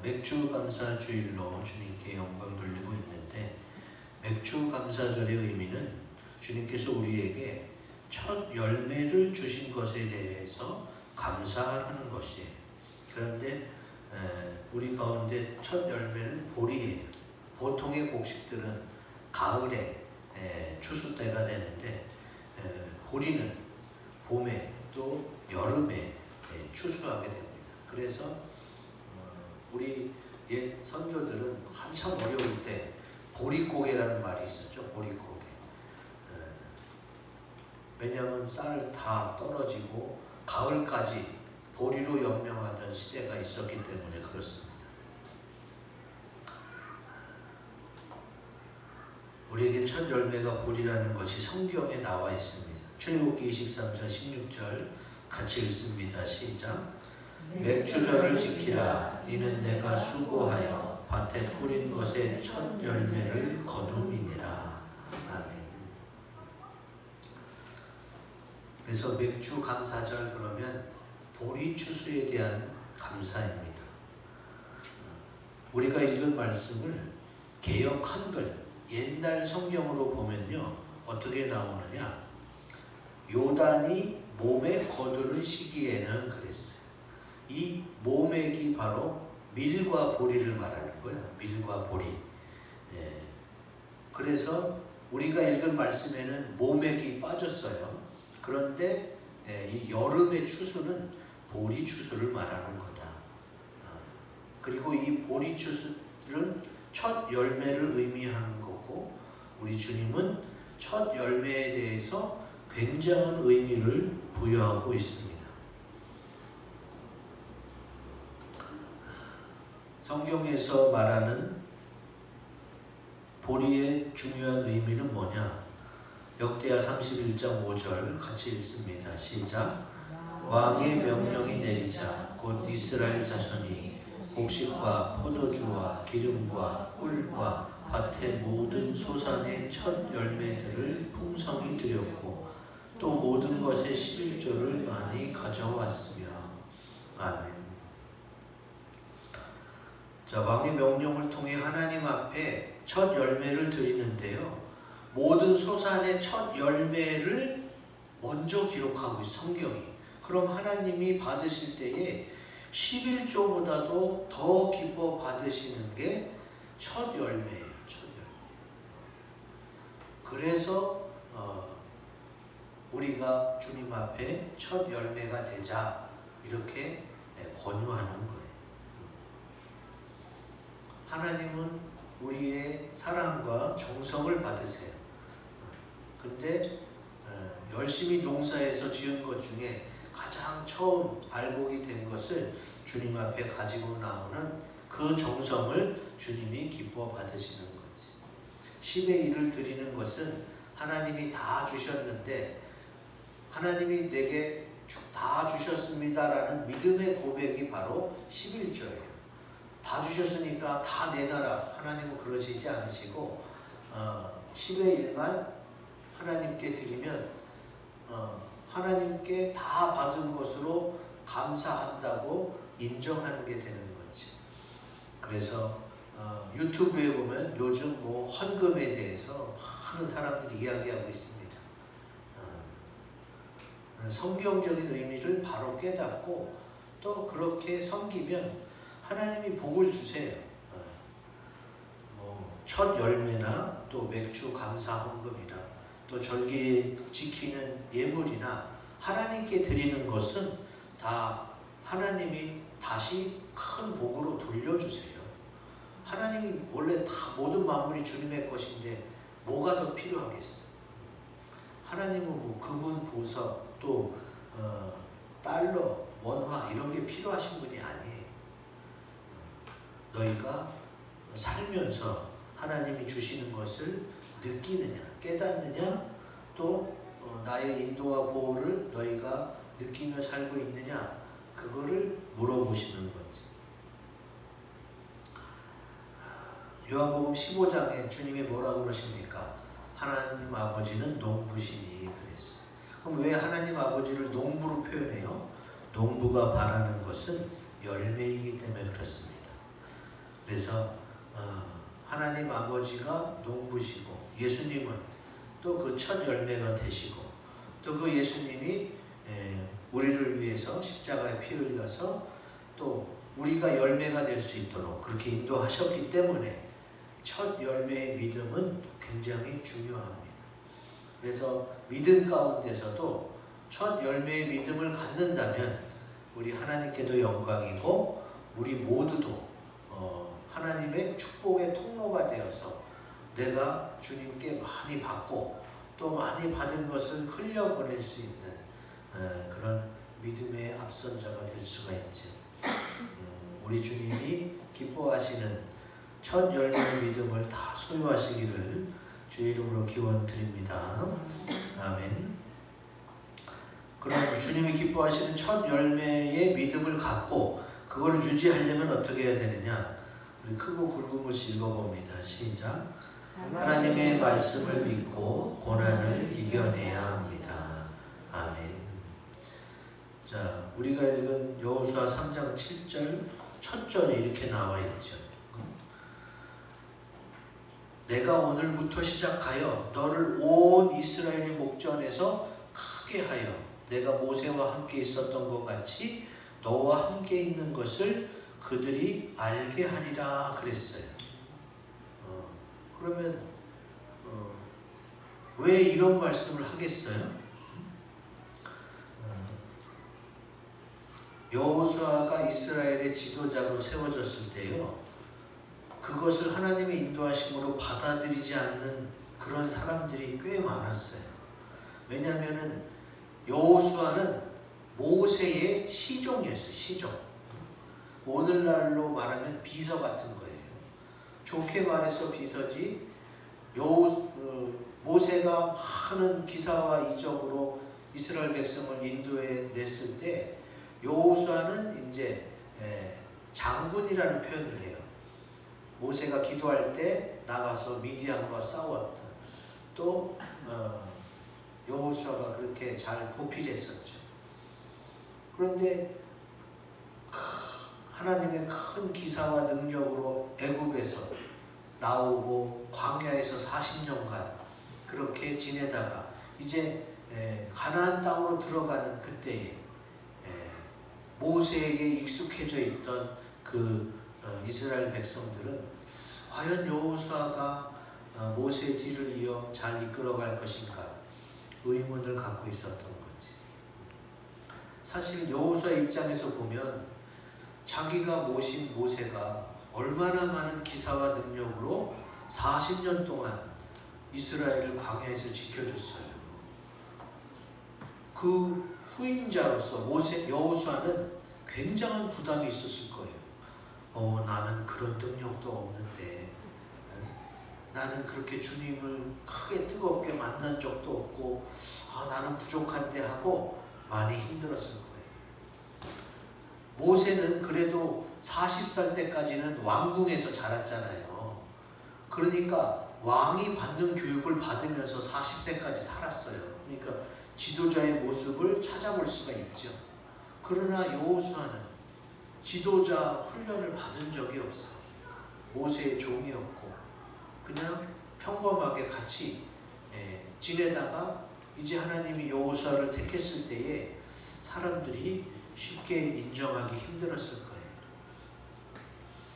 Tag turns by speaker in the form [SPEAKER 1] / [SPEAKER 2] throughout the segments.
[SPEAKER 1] 맥주감사주일로 주님께 영광 돌리고 있는데, 맥주감사절의 의미는 주님께서 우리에게 첫 열매를 주신 것에 대해서 감사하는 것이에요. 그런데 우리 가운데 첫 열매는 보리예요. 보통의 곡식들은 가을에 추수 때가 되는데, 보리는 봄에 또 여름에 추수하게 됩니다. 그래서 우리 옛 선조들은 한참 어려울 때 보릿고개라는 말이 있었죠. 보릿고개. 왜냐하면 쌀 다 떨어지고 가을까지 보리로 연명하던 시대가 있었기 때문에 그렇습니다. 우리에게 첫 열매가 보리라는 것이 성경에 나와 있습니다. 출애굽기 23장 16절 같이 읽습니다. 시작. 맥주절을 지키라. 이는 내가 수고하여 밭에 뿌린 것의 첫 열매를 거둠이니라. 아멘. 그래서 맥주 감사절 그러면 보리 추수에 대한 감사입니다. 우리가 읽은 말씀을 개역 한글 옛날 성경으로 보면요, 어떻게 나오느냐? 요단이 몸에 거두는 시기에는 그랬어요. 이 모맥이 바로 밀과 보리를 말하는 거예요. 밀과 보리. 그래서 우리가 읽은 말씀에는 모맥이 빠졌어요. 그런데 이 여름의 추수는 보리 추수를 말하는 거다. 그리고 이 보리 추수는 첫 열매를 의미하는 거고, 우리 주님은 첫 열매에 대해서 굉장한 의미를 부여하고 있습니다. 성경에서 말하는 보리의 중요한 의미는 뭐냐? 역대하 31장 5절 같이 읽습니다. 시작. 왕의 명령이 내리자 곧 이스라엘 자손이 곡식과 포도주와 기름과 꿀과 밭의 모든 소산의 첫 열매들을 풍성히 드렸고 또 모든 것의 11조를 많이 가져왔으며. 아멘. 자, 왕의 명령을 통해 하나님 앞에 첫 열매를 드리는데요, 모든 소산의 첫 열매를 먼저 기록하고 있어요, 성경이. 그럼 하나님이 받으실 때에 11조보다도 더 기뻐 받으시는 게 첫 열매예요. 첫 열매. 그래서 우리가 주님 앞에 첫 열매가 되자 이렇게 권유하는 거예요. 하나님은 우리의 사랑과 정성을 받으세요. 근데 열심히 농사해서 지은 것 중에 가장 처음 알곡이 된 것을 주님 앞에 가지고 나오는 그 정성을 주님이 기뻐 받으시는 거지. 10의 1을 드리는 것은 하나님이 다 주셨는데, 하나님이 내게 다 주셨습니다라는 믿음의 고백이 바로 11조예요. 다 주셨으니까 다 내놔라. 하나님은 그러시지 않으시고 10의 1만 하나님께 드리면 하나님께 다 받은 것으로 감사한다고 인정하는 게 되는 거지. 그래서 유튜브에 보면 요즘 헌금에 대해서 많은 사람들이 이야기하고 있습니다. 성경적인 의미를 바로 깨닫고 또 그렇게 섬기면 하나님이 복을 주세요. 첫 열매나 또 맥주 감사 헌금이나 또 절기 지키는 예물이나 하나님께 드리는 것은 다 하나님이 다시 큰 복으로 돌려주세요. 하나님이 원래 다 모든 만물이 주님의 것인데 뭐가 더 필요하겠어? 하나님은 금은 보석 또 달러 원화 이런 게 필요하신 분이 아니에요. 너희가 살면서 하나님이 주시는 것을 느끼느냐, 깨닫느냐, 또 나의 인도와 보호를 너희가 느끼며 살고 있느냐, 그거를 물어보시는 거지. 요한복음 15장에 주님이 뭐라고 그러십니까? 하나님 아버지는 농부시니 그랬어요. 그럼 왜 하나님 아버지를 농부로 표현해요? 농부가 바라는 것은 열매이기 때문에 그렇습니다. 그래서 하나님 아버지가 농부시고 예수님은 또 그 첫 열매가 되시고 또 그 예수님이 우리를 위해서 십자가에 피 흘려서 또 우리가 열매가 될 수 있도록 그렇게 인도하셨기 때문에 첫 열매의 믿음은 굉장히 중요합니다. 그래서 믿음 가운데서도 첫 열매의 믿음을 갖는다면 우리 하나님께도 영광이고 우리 모두도 하나님의 축복의 통로가 되어서 내가 주님께 많이 받고 또 많이 받은 것을 흘려보낼 수 있는 그런 믿음의 앞선자가 될 수가 있죠. 우리 주님이 기뻐하시는 첫 열매의 믿음을 다 소유하시기를 주의 이름으로 기원드립니다. 아멘. 그럼 주님이 기뻐하시는 첫 열매의 믿음을 갖고 그걸 유지하려면 어떻게 해야 되느냐? 우리 크고 굵은 글씨 읽어봅니다. 시작. 하나님의 말씀을 믿고 고난을 이겨내야 합니다. 아멘. 자, 우리가 읽은 여호수아 3장 7절 첫 절이 이렇게 나와 있죠. 내가 오늘부터 시작하여 너를 온 이스라엘의 목전에서 크게 하여 내가 모세와 함께 있었던 것 같이 너와 함께 있는 것을 그들이 알게 하리라 그랬어요. 그러면 왜 이런 말씀을 하겠어요? 여호수아가 이스라엘의 지도자로 세워졌을 때요, 그것을 하나님의 인도하심으로 받아들이지 않는 그런 사람들이 꽤 많았어요. 왜냐하면은 여호수아는 모세의 시종이었어요. 시종. 오늘날로 말하면 비서 같은 거예요. 좋게 말해서 비서지. 모세가 많은 기사와 이적으로 이스라엘 백성을 인도해 냈을 때 여호수아는 이제 장군이라는 표현을 해요. 모세가 기도할 때 나가서 미디안과 싸웠던 또 여호수아가 그렇게 잘 보필했었죠. 그런데 하나님의 큰 기사와 능력으로 애굽에서 나오고 광야에서 40년간 그렇게 지내다가 이제 가나안 땅으로 들어가는 그때에 모세에게 익숙해져 있던 그 이스라엘 백성들은 과연 여호수아가 모세의 뒤를 이어 잘 이끌어갈 것인가 의문을 갖고 있었던 거지. 사실 여호수아 입장에서 보면 자기가 모신 모세가 얼마나 많은 기사와 능력으로 40년 동안 이스라엘을 광야에서 지켜줬어요. 그 후임자로서 여호수아는 굉장한 부담이 있었을 거예요. 나는 그런 능력도 없는데, 나는 그렇게 주님을 크게 뜨겁게 만난 적도 없고, 나는 부족한데 하고 많이 힘들었을 거예요. 모세는 그래도 40살 때까지는 왕궁에서 자랐잖아요. 그러니까 왕이 받는 교육을 받으면서 40세까지 살았어요. 그러니까 지도자의 모습을 찾아볼 수가 있죠. 그러나 여호수아는 지도자 훈련을 받은 적이 없어요. 모세의 종이었고 그냥 평범하게 같이 지내다가 이제 하나님이 여호수아를 택했을 때에 사람들이 쉽게 인정하기 힘들었을 거예요.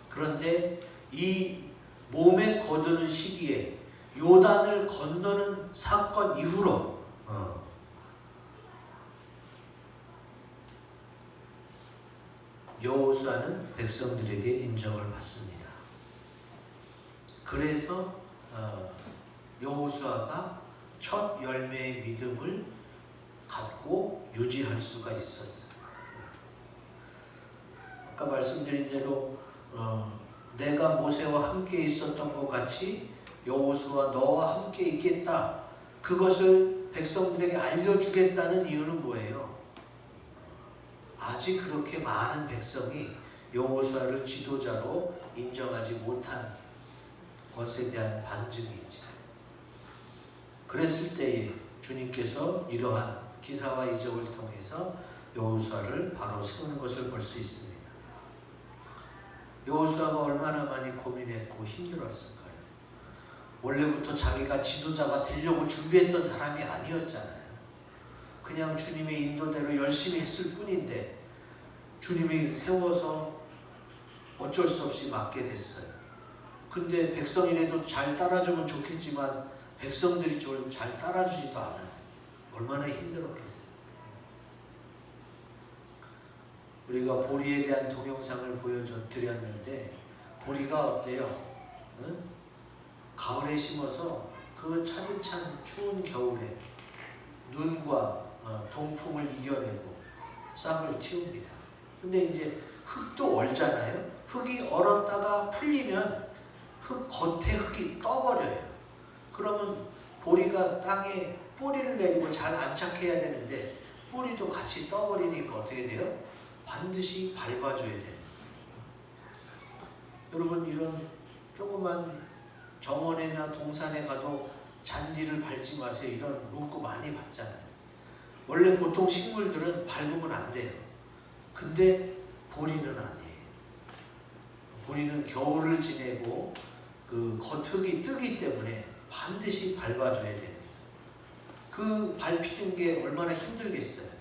[SPEAKER 1] 그런데 이 몸에 거두는 시기에 요단을 건너는 사건 이후로 여호수아는 백성들에게 인정을 받습니다. 그래서 여호수아가 첫 열매의 믿음을 갖고 유지할 수가 있었어요. 아까 말씀드린 대로 내가 모세와 함께 있었던 것 같이 여호수아 너와 함께 있겠다. 그것을 백성들에게 알려주겠다는 이유는 뭐예요? 아직 그렇게 많은 백성이 여호수아를 지도자로 인정하지 못한 것에 대한 반증이지. 그랬을 때에 주님께서 이러한 기사와 이적을 통해서 여호수아를 바로 세우는 것을 볼 수 있습니다. 여호수아가 얼마나 많이 고민했고 힘들었을까요? 원래부터 자기가 지도자가 되려고 준비했던 사람이 아니었잖아요. 그냥 주님의 인도대로 열심히 했을 뿐인데 주님이 세워서 어쩔 수 없이 맡게 됐어요. 근데 백성이라도 잘 따라주면 좋겠지만 백성들이 잘 따라주지도 않아요. 얼마나 힘들었겠어요. 우리가 보리에 대한 동영상을 보여드렸는데 보리가 어때요? 응? 가을에 심어서 그 차디찬 추운 겨울에 눈과 동풍을 이겨내고 싹을 틔웁니다. 근데 이제 흙도 얼잖아요. 흙이 얼었다가 풀리면 흙 겉에 흙이 떠버려요. 그러면 보리가 땅에 뿌리를 내리고 잘 안착해야 되는데 뿌리도 같이 떠버리니까 어떻게 돼요? 반드시 밟아줘야 돼요. 여러분 이런 조그만 정원이나 동산에 가도 잔디를 밟지 마세요. 이런 문구 많이 봤잖아요. 원래 보통 식물들은 밟으면 안 돼요. 근데 보리는 아니에요. 보리는 겨울을 지내고 그 겉흙이 뜨기 때문에 반드시 밟아줘야 됩니다. 그 밟히는 게 얼마나 힘들겠어요.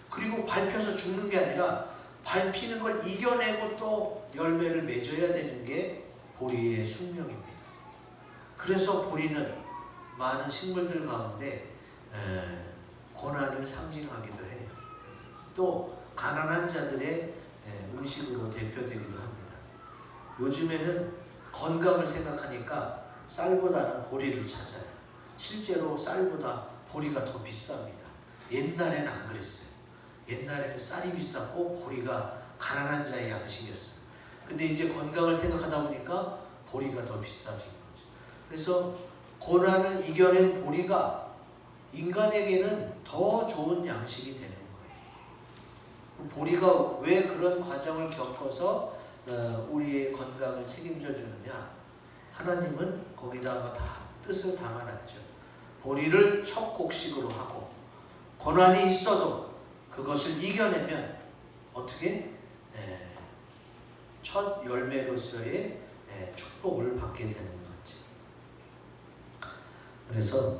[SPEAKER 1] 그리고 밟혀서 죽는 게 아니라 밟히는 걸 이겨내고 또 열매를 맺어야 되는 게 보리의 숙명입니다. 그래서 보리는 많은 식물들 가운데 고난을 상징하기도 해요. 또 가난한 자들의 음식으로 대표되기도 합니다. 요즘에는 건강을 생각하니까 쌀보다는 보리를 찾아요. 실제로 쌀보다 보리가 더 비쌉니다. 옛날에는 안 그랬어요. 옛날에는 쌀이 비쌌고 보리가 가난한 자의 양식이었어요. 근데 이제 건강을 생각하다 보니까 보리가 더 비싸진 거죠. 그래서 고난을 이겨낸 보리가 인간에게는 더 좋은 양식이 되는 거예요. 보리가 왜 그런 과정을 겪어서 우리의 건강을 책임져 주느냐? 하나님은 거기다가 다 뜻을 담아놨죠. 보리를 첫 곡식으로 하고 고난이 있어도 그것을 이겨내면 어떻게? 첫 열매로서의 축복을 받게 되는 거지. 그래서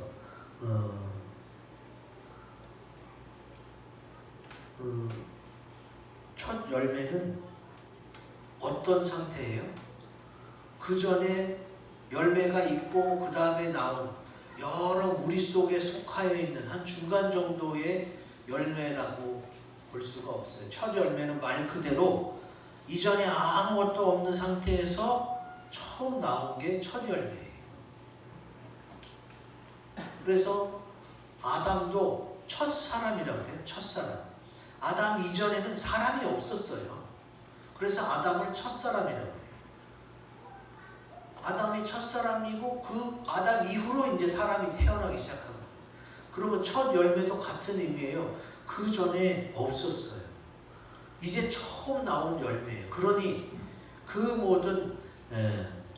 [SPEAKER 1] 첫 열매는 어떤 상태예요? 그 전에 열매가 있고 그 다음에 나온 여러 무리 속에 속하여 있는 한 중간 정도의 열매라고 볼 수가 없어요. 첫 열매는 말 그대로 이전에 아무것도 없는 상태에서 처음 나온 게 첫 열매예요. 그래서 아담도 첫 사람이라고 해요. 첫 사람. 아담 이전에는 사람이 없었어요. 그래서 아담을 첫 사람이라고 해요. 아담이 첫 사람이고 그 아담 이후로 이제 사람이 태어나기 시작한 거예요. 그러면 첫 열매도 같은 의미예요. 그 전에 없었어요. 이제 처음 나온 열매예요. 그러니 그 모든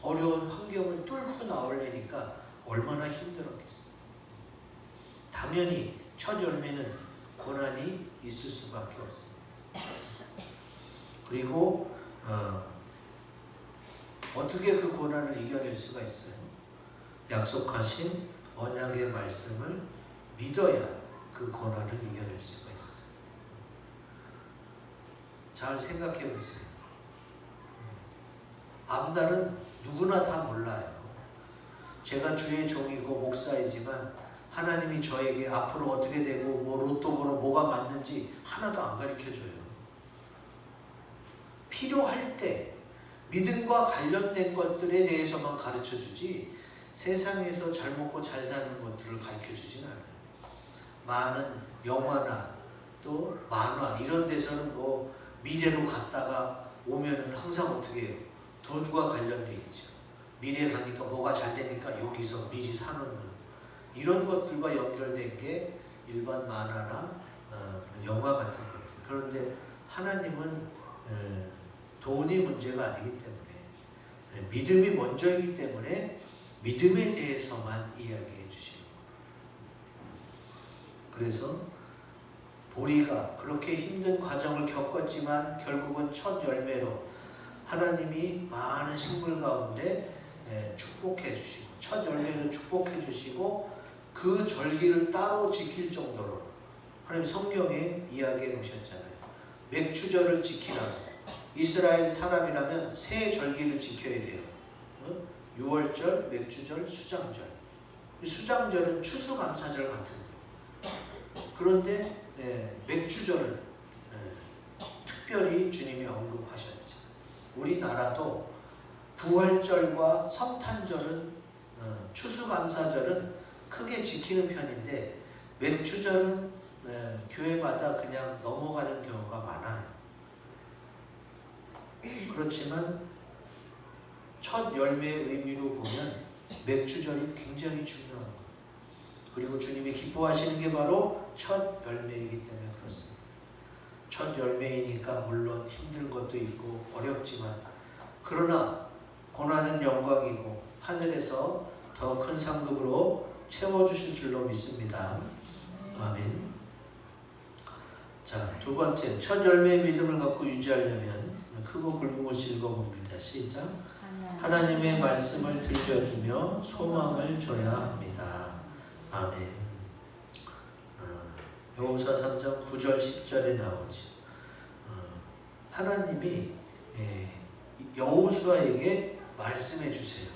[SPEAKER 1] 어려운 환경을 뚫고 나오려니까 얼마나 힘들었겠어요. 당연히 첫 열매는 고난이 있을 수밖에 없습니다. 그리고 어떻게 그 고난을 이겨낼 수가 있어요? 약속하신 언약의 말씀을 믿어야 그 고난을 이겨낼 수가 있어요. 잘 생각해 보세요. 앞날은 누구나 다 몰라요. 제가 주의 종이고 목사이지만 하나님이 저에게 앞으로 어떻게 되고 뭐 로또 번호 뭐가 맞는지 하나도 안 가르쳐줘요. 필요할 때 믿음과 관련된 것들에 대해서만 가르쳐주지 세상에서 잘 먹고 잘 사는 것들을 가르쳐주진 않아요. 많은 영화나 또 만화 이런 데서는 뭐 미래로 갔다가 오면은 항상 어떻게 해요? 돈과 관련돼 있죠. 미래에 가니까 뭐가 잘 되니까 여기서 미리 사놓는 이런 것들과 연결된 게 일반 만화나 영화 같은 것들. 그런데 하나님은 돈이 문제가 아니기 때문에 믿음이 먼저이기 때문에 믿음에 대해서만 이야기해 주시는 거예요. 그래서 보리가 그렇게 힘든 과정을 겪었지만 결국은 첫 열매로 하나님이 많은 식물 가운데 축복해 주시고 첫 열매를 축복해 주시고 그 절기를 따로 지킬 정도로 하나님 성경에 이야기해 놓으셨잖아요. 맥추절을 지키라고. 이스라엘 사람이라면 새 절기를 지켜야 돼요. 유월절, 맥추절, 수장절. 수장절은 추수감사절 같은 거예요. 그런데 맥추절은 특별히 주님이 언급하셨죠. 우리나라도 부활절과 성탄절은 추수감사절은 크게 지키는 편인데 맥추절은 교회마다 그냥 넘어가는 경우가 많아요. 그렇지만 첫 열매의 의미로 보면 맥추절이 굉장히 중요한 거예요. 그리고 주님이 기뻐하시는 게 바로 첫 열매이기 때문에 그렇습니다. 첫 열매이니까 물론 힘든 것도 있고 어렵지만 그러나 고난은 영광이고 하늘에서 더 큰 상급으로 채워주실 줄로 믿습니다. 아멘. 자, 두 번째, 첫 열매의 믿음을 갖고 유지하려면 크고 굵은 곳을 읽어봅니다. 시작. 하나님의 말씀을 들려주며 소망을 줘야 합니다. 아멘. 여호수아 3장 9절 10절에 나오죠. 하나님이 여호수아에게 말씀해 주세요.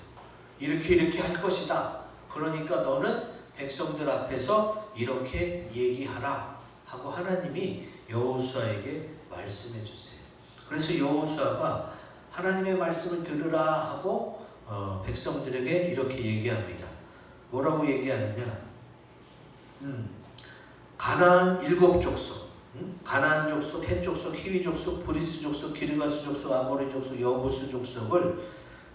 [SPEAKER 1] 이렇게 할 것이다. 그러니까 너는 백성들 앞에서 이렇게 얘기하라 하고 하나님이 여호수아에게 말씀해 주세요. 그래서 여호수아가 하나님의 말씀을 들으라 하고 백성들에게 이렇게 얘기합니다. 뭐라고 얘기하느냐? 가나안 7족속, 가나안 족속, 헷 족속, 히위 족속, 브리스 족속, 기르가스 족속, 아모리 족속, 여부스 족속을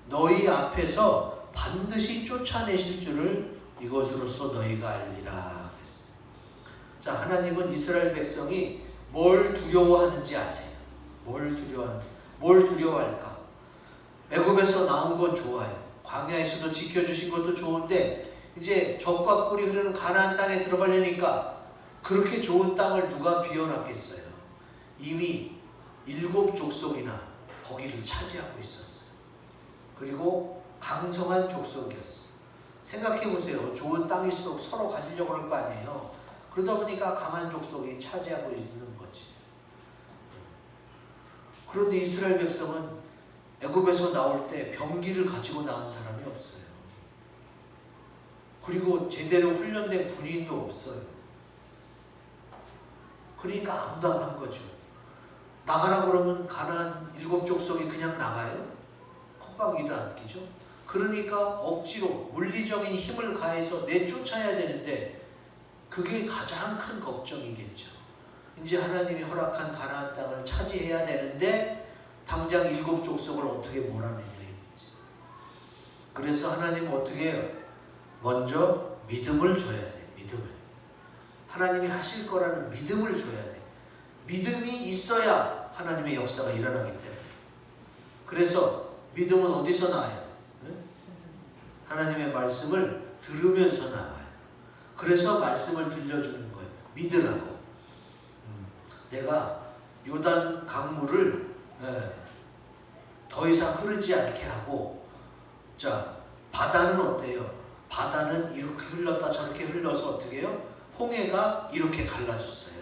[SPEAKER 1] 너희 앞에서 반드시 쫓아내실 줄을 이것으로써 너희가 알리라 했어요. 자, 하나님은 이스라엘 백성이 뭘 두려워하는지 아세요? 뭘 두려워할까? 애굽에서 나온 건 좋아요. 광야에서도 지켜주신 것도 좋은데 이제 적과 꿀이 흐르는 가나안 땅에 들어가려니까 그렇게 좋은 땅을 누가 비워놨겠어요? 이미 7족속이나 거기를 차지하고 있었어요. 그리고 강성한 족속이었어요. 생각해보세요. 좋은 땅일수록 서로 가지려고 할 거 아니에요. 그러다 보니까 강한 족속이 차지하고 있는 거지. 그런데 이스라엘 백성은 애굽에서 나올 때 병기를 가지고 나온 사람이 없어요. 그리고 제대로 훈련된 군인도 없어요. 그러니까 아무도 안 한 거죠. 나가라 그러면 가나안 7족속이 그냥 나가요? 콧방귀도 안 끼죠. 그러니까 억지로 물리적인 힘을 가해서 내쫓아야 되는데 그게 가장 큰 걱정이겠죠. 이제 하나님이 허락한 가나안 땅을 차지해야 되는데 당장 7족속을 어떻게 몰아내냐 이거지. 그래서 하나님은 어떻게 해요? 먼저 믿음을 줘야 돼. 믿음을. 하나님이 하실 거라는 믿음을 줘야 돼. 믿음이 있어야 하나님의 역사가 일어나기 때문에. 그래서 믿음은 어디서 나와요? 하나님의 말씀을 들으면서 나와요. 그래서 말씀을 들려주는 거예요. 믿으라고. 내가 요단 강물을 더 이상 흐르지 않게 하고, 자, 바다는 어때요? 바다는 이렇게 흘렀다 저렇게 흘러서 어떻게 해요? 홍해가 이렇게 갈라졌어요.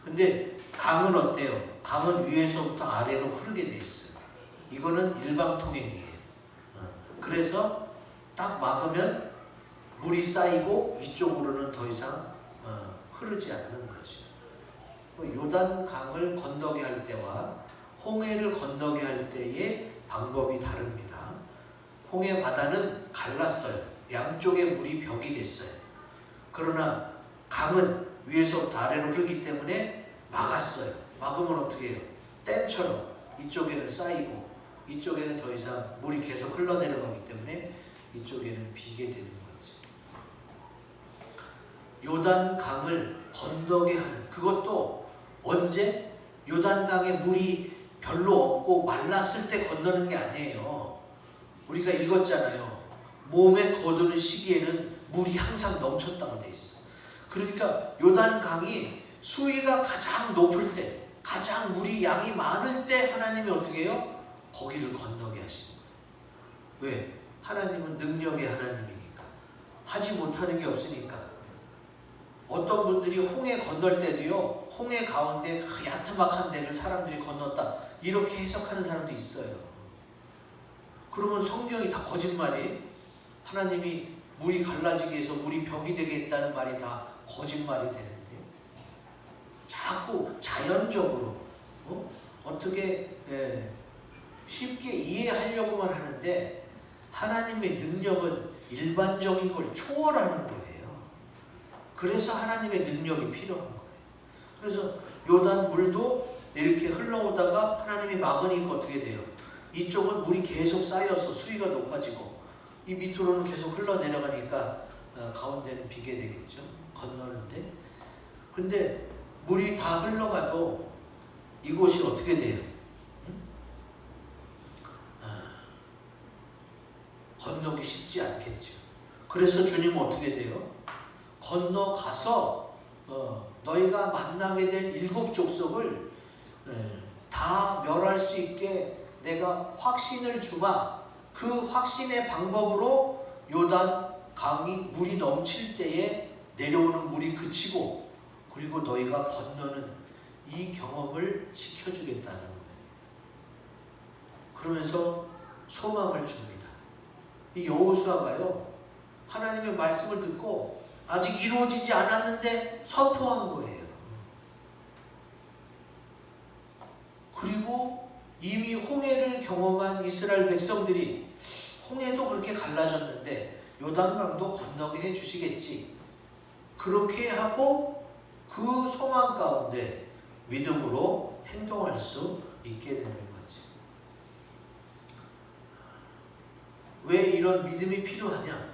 [SPEAKER 1] 근데 강은 어때요? 강은 위에서부터 아래로 흐르게 돼 있어요. 이거는 일방통행이에요. 그래서 딱 막으면 물이 쌓이고 이쪽으로는 더 이상 흐르지 않는 거죠. 요단 강을 건너게 할 때와 홍해를 건너게 할 때의 방법이 다릅니다. 홍해 바다는 갈랐어요. 양쪽에 물이 벽이 됐어요. 그러나 강은 위에서부터 아래로 흐르기 때문에 막았어요. 막으면 어떻게 해요? 댐처럼 이쪽에는 쌓이고 이쪽에는 더 이상 물이 계속 흘러내려가기 때문에 이쪽에는 비게 되는 거지. 요단강을 건너게 하는, 그것도 언제? 요단강에 물이 별로 없고 말랐을 때 건너는 게 아니에요. 우리가 읽었잖아요. 몸에 거두는 시기에는 물이 항상 넘쳤다고 돼 있어. 그러니까 요단강이 수위가 가장 높을 때, 가장 물이 양이 많을 때 하나님이 어떻게 해요? 거기를 건너게 하시는 거예요. 왜? 하나님은 능력의 하나님이니까. 하지 못하는 게 없으니까. 어떤 분들이 홍해 건널 때도요, 홍해 가운데 그 야트막한 데를 사람들이 건넜다, 이렇게 해석하는 사람도 있어요. 그러면 성경이 다 거짓말이에요. 하나님이 물이 갈라지게 해서 물이 벽이 되게 했다는 말이 다 거짓말이 되는데요. 자꾸 자연적으로 어떻게 쉽게 이해하려고만 하는데, 하나님의 능력은 일반적인 걸 초월하는 거예요. 그래서 하나님의 능력이 필요한 거예요. 그래서 요단 물도 이렇게 흘러오다가 하나님이 막으니까 어떻게 돼요? 이쪽은 물이 계속 쌓여서 수위가 높아지고, 이 밑으로는 계속 흘러내려가니까 가운데는 비게 되겠죠. 건너는데. 근데 물이 다 흘러가도 이곳이 어떻게 돼요? 건너기 쉽지 않겠죠. 그래서 주님은 어떻게 돼요? 건너가서 너희가 만나게 될 7 족속을 다 멸할 수 있게 내가 확신을 주마. 그 확신의 방법으로 요단 강이 물이 넘칠 때에 내려오는 물이 그치고, 그리고 너희가 건너는 이 경험을 시켜주겠다는 거예요. 그러면서 소망을 줍니다. 이 여호수아가요, 하나님의 말씀을 듣고 아직 이루어지지 않았는데 선포한 거예요. 그리고 이미 홍해를 경험한 이스라엘 백성들이 홍해도 그렇게 갈라졌는데 요단강도 건너게 해주시겠지, 그렇게 하고 그 소망 가운데 믿음으로 행동할 수 있게 되는 거지. 왜 이런 믿음이 필요하냐?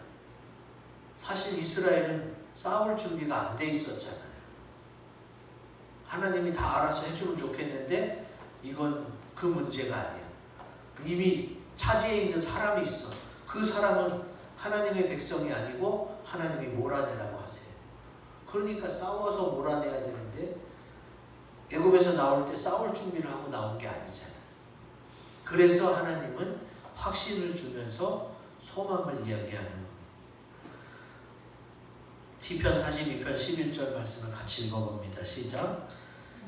[SPEAKER 1] 사실 이스라엘은 싸울 준비가 안 돼 있었잖아요. 하나님이 다 알아서 해주면 좋겠는데 이건 그 문제가 아니야. 이미 차지해 있는 사람이 있어. 그 사람은 하나님의 백성이 아니고 하나님이 몰아내라고 하세요. 그러니까 싸워서 몰아내야 되는데 애굽에서 나올 때 싸울 준비를 하고 나온 게 아니잖아요. 그래서 하나님은 확신을 주면서 소망을 이야기하는 거예요. 시편 42편 11절 말씀을 같이 읽어봅니다. 시작.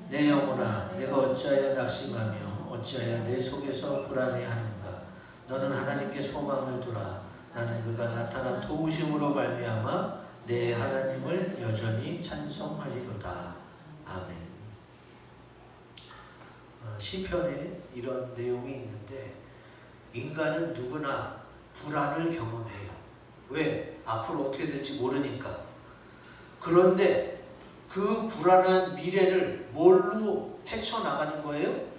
[SPEAKER 1] 내 영혼아, 내가 어찌하여 낙심하며 어찌하여 내 속에서 불안해하는가? 너는 하나님께 소망을 두라. 나는 그가 나타난 도우심으로 말미암아 내 하나님을 여전히 찬송하리로다. 아멘. 시편에 이런 내용이 있는데, 인간은 누구나 불안을 경험해요. 왜? 앞으로 어떻게 될지 모르니까. 그런데 그 불안한 미래를 뭘로 헤쳐나가는 거예요?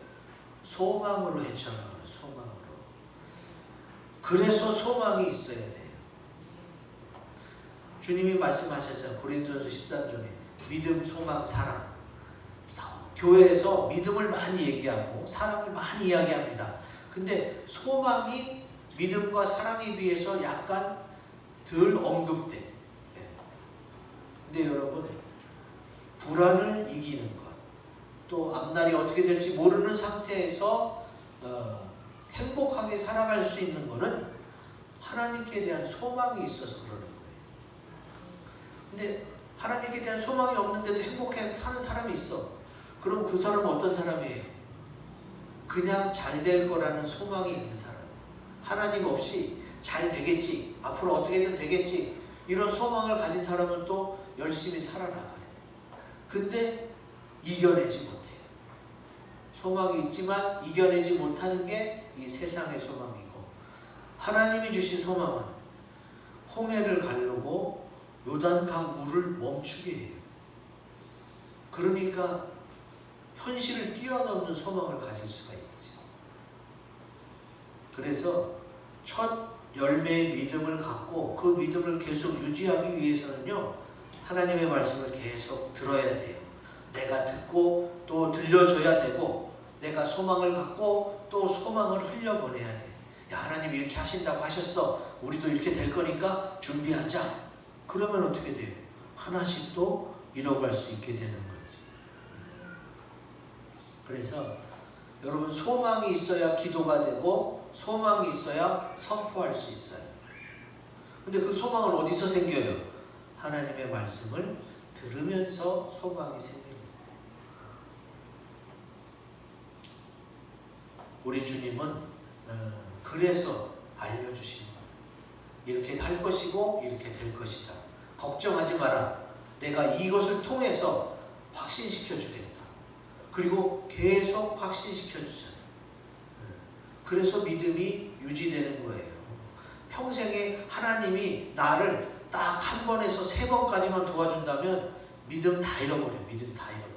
[SPEAKER 1] 소망으로 헤쳐나가는, 소망으로. 그래서 소망이 있어야 돼요. 주님이 말씀하셨잖아요. 고린도전서 13장에 믿음, 소망, 사랑. 교회에서 믿음을 많이 얘기하고 사랑을 많이 이야기합니다. 근데 소망이 믿음과 사랑에 비해서 약간 덜 언급돼. 근데 여러분, 불안을 이기는 것, 또 앞날이 어떻게 될지 모르는 상태에서 행복하게 살아갈 수 있는 것은 하나님께 대한 소망이 있어서 그러는 거예요. 근데 하나님께 대한 소망이 없는데도 행복해 사는 사람이 있어. 그럼 그 사람은 어떤 사람이에요? 그냥 잘 될 거라는 소망이 있는 사람. 하나님 없이 잘 되겠지, 앞으로 어떻게든 되겠지, 이런 소망을 가진 사람은 또 열심히 살아나가요. 근데 이겨내지 못해요. 소망이 있지만 이겨내지 못하는 게 이 세상의 소망이고, 하나님이 주신 소망은 홍해를 가르고 요단강 물을 멈추게 해요. 그러니까 현실을 뛰어넘는 소망을 가질 수가 있지. 그래서 첫 열매의 믿음을 갖고 그 믿음을 계속 유지하기 위해서는요, 하나님의 말씀을 계속 들어야 돼요. 내가 듣고 또 들려줘야 되고, 내가 소망을 갖고 또 소망을 흘려보내야 돼. 야, 하나님이 이렇게 하신다고 하셨어. 우리도 이렇게 될 거니까 준비하자. 그러면 어떻게 돼요? 하나씩 또 이뤄갈 수 있게 되는 거지. 그래서 여러분, 소망이 있어야 기도가 되고 소망이 있어야 선포할 수 있어요. 근데 그 소망은 어디서 생겨요? 하나님의 말씀을 들으면서 소망이 생깁니다. 우리 주님은 그래서 알려주신 거예요. 이렇게 할 것이고 이렇게 될 것이다. 걱정하지 마라. 내가 이것을 통해서 확신시켜 주겠다. 그리고 계속 확신시켜 주잖아요. 그래서 믿음이 유지되는 거예요. 평생에 하나님이 나를 딱 한 번에서 3번까지만 도와준다면 믿음 다 잃어버려. 믿음 다 잃어버려.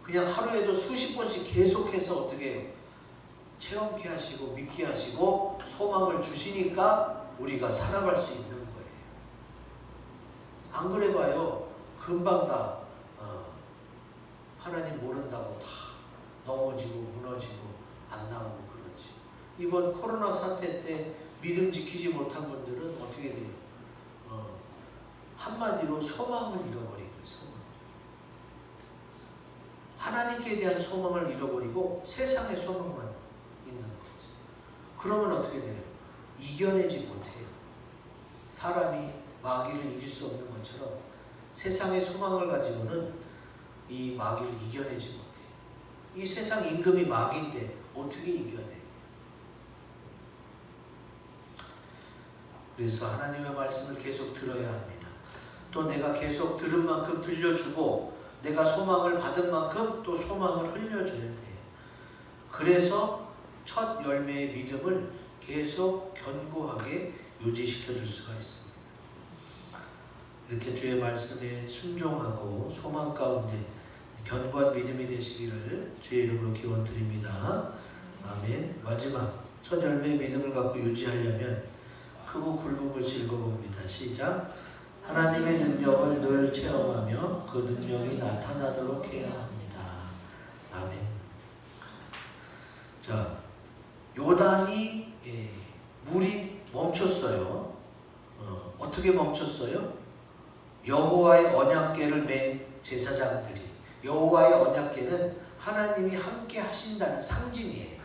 [SPEAKER 1] 그냥 하루에도 수십 번씩 계속해서 어떻게 해요? 체험케 하시고 믿게 하시고 소망을 주시니까 우리가 살아갈 수 있는 거예요. 안 그래 봐요. 금방 다 하나님 모른다고 다 넘어지고 무너지고 안 나오고 그러지. 이번 코로나 사태 때 믿음 지키지 못한 분들은 어떻게 돼요? 한마디로 소망을 잃어버린 거예요. 소망. 하나님께 대한 소망을 잃어버리고 세상의 소망만 있는 거죠. 그러면 어떻게 돼요? 이겨내지 못해요. 사람이 마귀를 이길 수 없는 것처럼 세상의 소망을 가지고는 이 마귀를 이겨내지 못해요. 이 세상 임금이 마귀인데 어떻게 이겨내요? 그래서 하나님의 말씀을 계속 들어야 합니다. 또 내가 계속 들은 만큼 들려주고 내가 소망을 받은 만큼 또 소망을 흘려줘야 돼요. 그래서 첫 열매의 믿음을 계속 견고하게 유지시켜 줄 수가 있습니다. 이렇게 주의 말씀에 순종하고 소망 가운데 견고한 믿음이 되시기를 주의 이름으로 기원드립니다. 아멘. 마지막 첫 열매의 믿음을 갖고 유지하려면 크고 굵은 글씨 읽어봅니다. 시작. 하나님의 능력을 늘 체험하며 그 능력이 나타나도록 해야 합니다. 아멘. 자, 요단이 물이 멈췄어요. 어떻게 멈췄어요? 여호와의 언약궤를 맨 제사장들이, 여호와의 언약궤는 하나님이 함께 하신다는 상징이에요.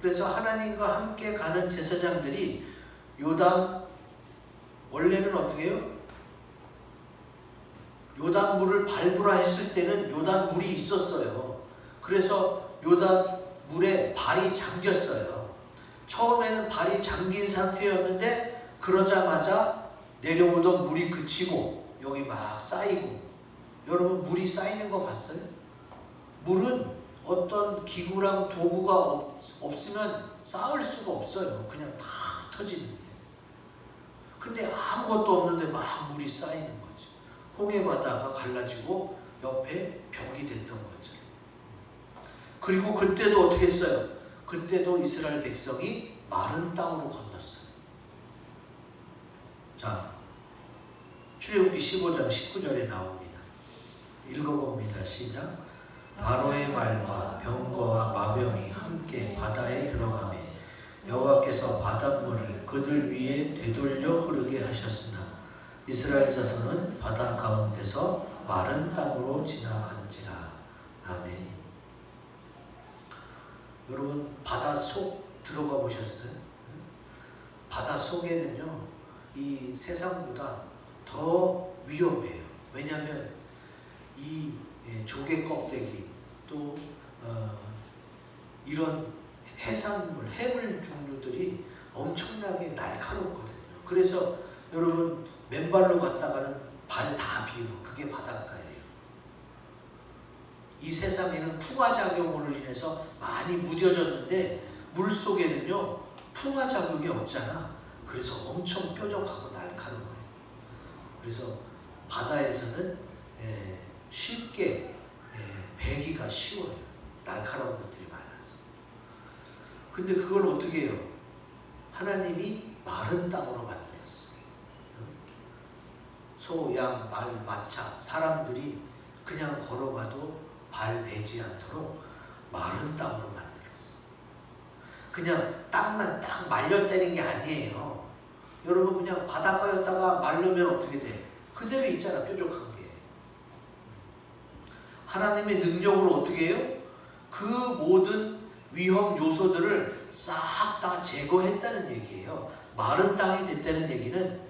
[SPEAKER 1] 그래서 하나님과 함께 가는 제사장들이 요단, 원래는 어떻게 해요? 요단 물을 밟으라 했을 때는 요단 물이 있었어요. 그래서 요단 물에 발이 잠겼어요. 처음에는 발이 잠긴 상태였는데 그러자마자 내려오던 물이 그치고 여기 막 쌓이고. 여러분, 물이 쌓이는 거 봤어요? 물은 어떤 기구랑 도구가 없으면 쌓을 수가 없어요. 그냥 다 흩어지는데. 근데 아무것도 없는데 막 물이 쌓이는 거죠. 홍해바다가 갈라지고 옆에 벽이 됐던 거죠. 그리고 그때도 어떻게 했어요? 그때도 이스라엘 백성이 마른 땅으로 건넜어요. 자, 출애굽기 15장 19절에 나옵니다. 읽어봅니다. 시작. 바로의 말과 병거와 마병이 함께 바다에 들어가매 여호와께서 바닷물을 그들 위에 되돌려 흐르게 하셨으나 이스라엘 자손은 바다 가운데서 마른 땅으로 지나간지라. 아멘. 여러분, 바다 속 들어가 보셨어요? 바다 속에는요, 이 세상보다 더 위험해요. 왜냐하면 이 조개 껍데기 또 이런 해산물, 해물 종류들이 엄청나게 날카롭거든요. 그래서 여러분, 맨발로 갔다가는 발 다 비어. 그게 바닷가예요. 이 세상에는 풍화작용으로 인해서 많이 무뎌졌는데 물속에는요 풍화작용이 없잖아. 그래서 엄청 뾰족하고 날카로워요. 그래서 바다에서는 쉽게 배기가 쉬워요. 날카로운 것들이 많아서. 근데 그걸 어떻게 해요? 하나님이 마른 땅으로 만들었어요. 소, 양, 말, 마차, 사람들이 그냥 걸어가도 발 베지 않도록 마른 땅으로 만들었어요. 그냥 땅만 딱 말렸다는 게 아니에요. 여러분, 그냥 바닷가였다가 마르면 어떻게 돼? 그대로 있잖아, 뾰족한 게. 하나님의 능력으로 어떻게 해요? 그 모든 위험 요소들을 싹 다 제거했다는 얘기예요. 마른 땅이 됐다는 얘기는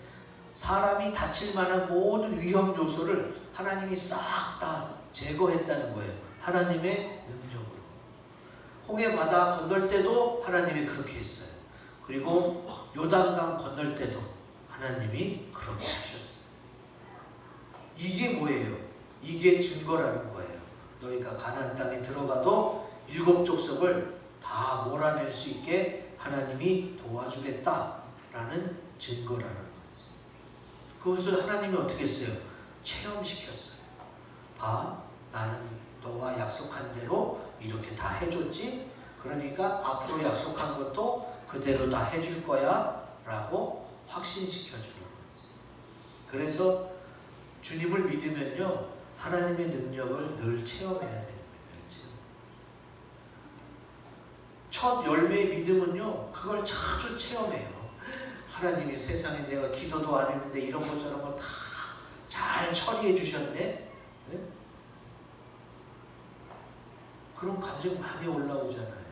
[SPEAKER 1] 사람이 다칠 만한 모든 위험 요소를 하나님이 싹 다 제거했다는 거예요. 하나님의 능력으로. 홍해 바다 건널 때도 하나님이 그렇게 했어요. 그리고 요단강 건널 때도 하나님이 그렇게 하셨어요. 이게 뭐예요? 이게 증거라는 거예요. 너희가 가나안 땅에 들어가도 7 족속을 다 몰아낼 수 있게 하나님이 도와주겠다라는 증거라는 거지. 그것을 하나님이 어떻게 했어요? 체험시켰어요. 봐, 나는 너와 약속한 대로 이렇게 다 해줬지? 그러니까 앞으로 약속한 것도 그대로 다 해줄 거야 라고 확신시켜주는 거지. 그래서 주님을 믿으면요, 하나님의 능력을 늘 체험해야 됩니다. 첫 열매의 믿음은요, 그걸 자주 체험해요. 하나님이 세상에 내가 기도도 안 했는데 이런 것 저런 거 다 잘 처리해 주셨네. 네? 그런 감정 많이 올라오잖아요.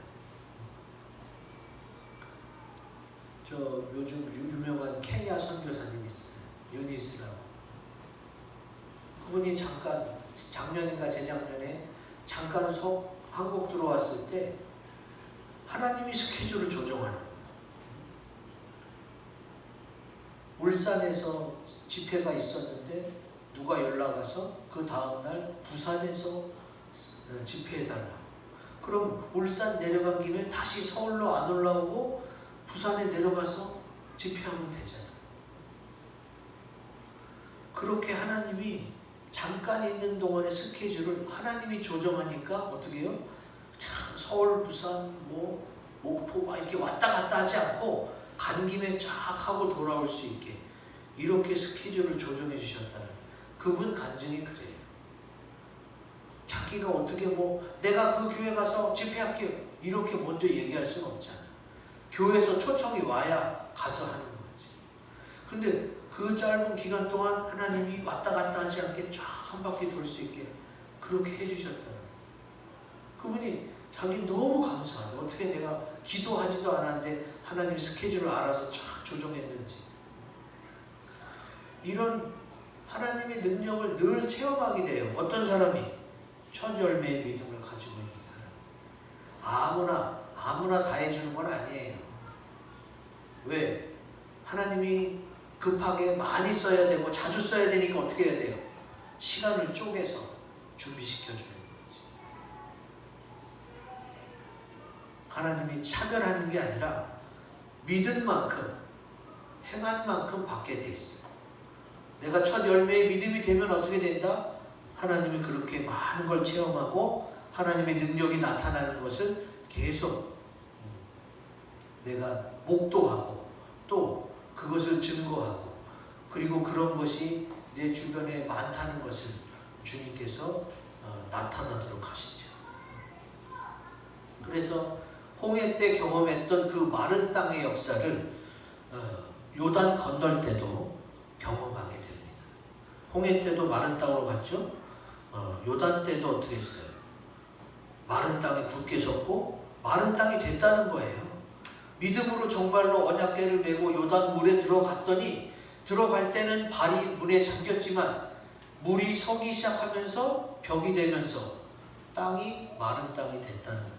[SPEAKER 1] 저 요즘 유명한 케냐 선교사님 있어요. 유니스라고. 그분이 잠깐 작년인가 재작년에 잠깐 한국 들어왔을 때 하나님이 스케줄을 조정하는 거예요. 울산에서 집회가 있었는데 누가 연락 와서 그 다음날 부산에서 집회해달라고. 그럼 울산 내려간 김에 다시 서울로 안 올라오고 부산에 내려가서 집회하면 되잖아요. 그렇게 하나님이 잠깐 있는 동안의 스케줄을 하나님이 조정하니까 어떻게 해요? 참 서울, 부산, 목포 막 이렇게 왔다 갔다 하지 않고 간 김에 쫙 하고 돌아올 수 있게 이렇게 스케줄을 조정해 주셨다는 그분 간증이 그래요. 자기가 어떻게 내가 그 교회 가서 집회할게요 이렇게 먼저 얘기할 수는 없잖아요. 교회에서 초청이 와야 가서 하는 거지. 근데 그 짧은 기간 동안 하나님이 왔다 갔다 하지 않게 쫙 한 바퀴 돌 수 있게 그렇게 해주셨다는 그분이 자기 너무 감사하다. 어떻게 내가 기도하지도 않았는데 하나님 스케줄을 알아서 쫙 조정했는지. 이런 하나님의 능력을 늘 체험하게 돼요. 어떤 사람이? 첫 열매의 믿음을 가지고 있는 사람. 아무나 다 해주는 건 아니에요. 왜? 하나님이 급하게 많이 써야 되고 자주 써야 되니까 어떻게 해야 돼요? 시간을 쪼개서 준비시켜주는 거지. 하나님이 차별하는 게 아니라 믿은 만큼, 행한 만큼 받게 돼 있어요. 내가 첫 열매의 믿음이 되면 어떻게 된다? 하나님이 그렇게 많은 걸 체험하고 하나님의 능력이 나타나는 것을 계속 내가 목도하고 또 그것을 증거하고 그리고 그런 것이 내 주변에 많다는 것을 주님께서 나타나도록 하시죠. 그래서 홍해 때 경험했던 그 마른 땅의 역사를 요단 건널 때도 경험하게 됩니다. 홍해 때도 마른 땅으로 갔죠. 요단 때도 어떻게 했어요? 마른 땅에 굳게 섰고 마른 땅이 됐다는 거예요. 믿음으로 정말로 언약궤를 메고 요단 물에 들어갔더니 들어갈 때는 발이 물에 잠겼지만 물이 서기 시작하면서 벽이 되면서 땅이 마른 땅이 됐다는 거예요.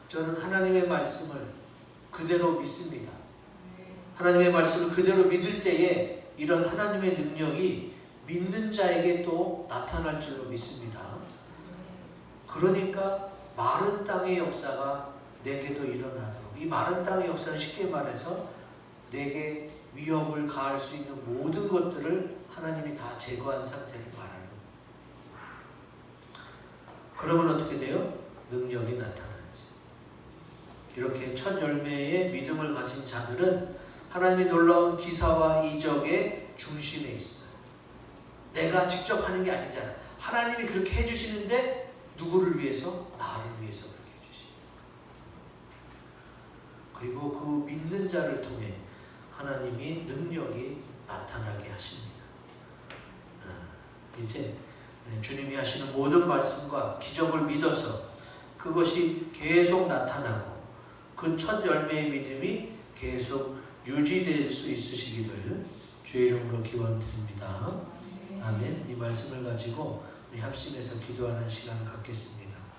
[SPEAKER 1] 저는 하나님의 말씀을 그대로 믿습니다. 하나님의 말씀을 그대로 믿을 때에 이런 하나님의 능력이 믿는 자에게 또 나타날 줄로 믿습니다. 그러니까 마른 땅의 역사가 내게도 일어나도록, 이 마른 땅의 역사는 쉽게 말해서 내게 위협을 가할 수 있는 모든 것들을 하나님이 다 제거한 상태를 말하는 거예요. 그러면 어떻게 돼요? 능력이 나타나지. 이렇게 첫 열매의 믿음을 가진 자들은 하나님의 놀라운 기사와 이적의 중심에 있어요. 내가 직접 하는 게 아니잖아. 하나님이 그렇게 해주시는데 누구를 위해서? 나를 위해서 그렇게 해주시고, 그리고 그 믿는 자를 통해 하나님이 능력이 나타나게 하십니다. 이제 주님이 하시는 모든 말씀과 기적을 믿어서 그것이 계속 나타나고 그 첫 열매의 믿음이 계속 유지될 수 있으시기를 주의 이름으로 기원드립니다. 아멘. 이 말씀을 가지고 우리 합심해서 기도하는 시간을 갖겠습니다.